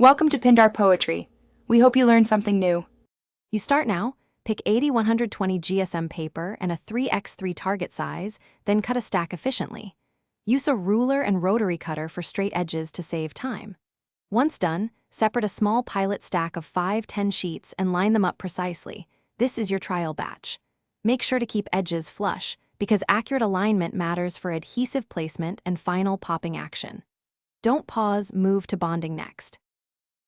Welcome to Pindar Poetry. We hope you learned something new. You start now, pick 80-120 GSM paper and a 3x3 target size, then cut a stack efficiently. Use a ruler and rotary cutter for straight edges to save time. Once done, separate a small pilot stack of 5-10 sheets and line them up precisely. This is your trial batch. Make sure to keep edges flush, because accurate alignment matters for adhesive placement and final popping action. Don't pause, move to bonding next.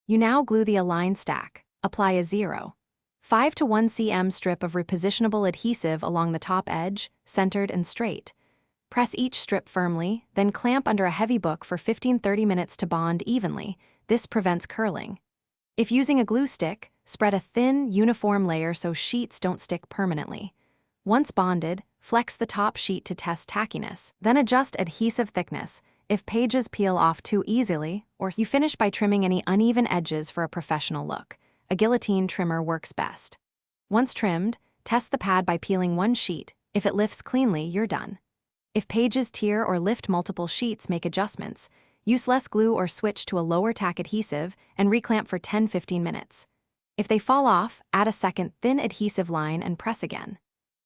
You now glue the aligned stack. Apply a 0.5 to 1 cm strip of repositionable adhesive along the top edge, centered and straight. Press each strip firmly, then clamp under a heavy book for 15-30 minutes to bond evenly. This prevents curling. If using a glue stick, spread a thin, uniform layer so sheets don't stick permanently. Once bonded, flex the top sheet to test tackiness, then adjust adhesive thickness. If pages peel off too easily, or you finish by trimming any uneven edges for a professional look, a guillotine trimmer works best. Once trimmed, test the pad by peeling one sheet. If it lifts cleanly, you're done. If pages tear or lift multiple sheets, make adjustments. Use less glue or switch to a lower tack adhesive and reclamp for 10-15 minutes. If they fall off, add a second thin adhesive line and press again.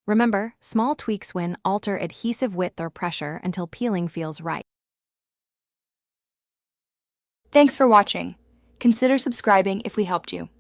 Remember, small tweaks win. Alter adhesive width or pressure until peeling feels right. Thanks for watching. Consider subscribing if we helped you.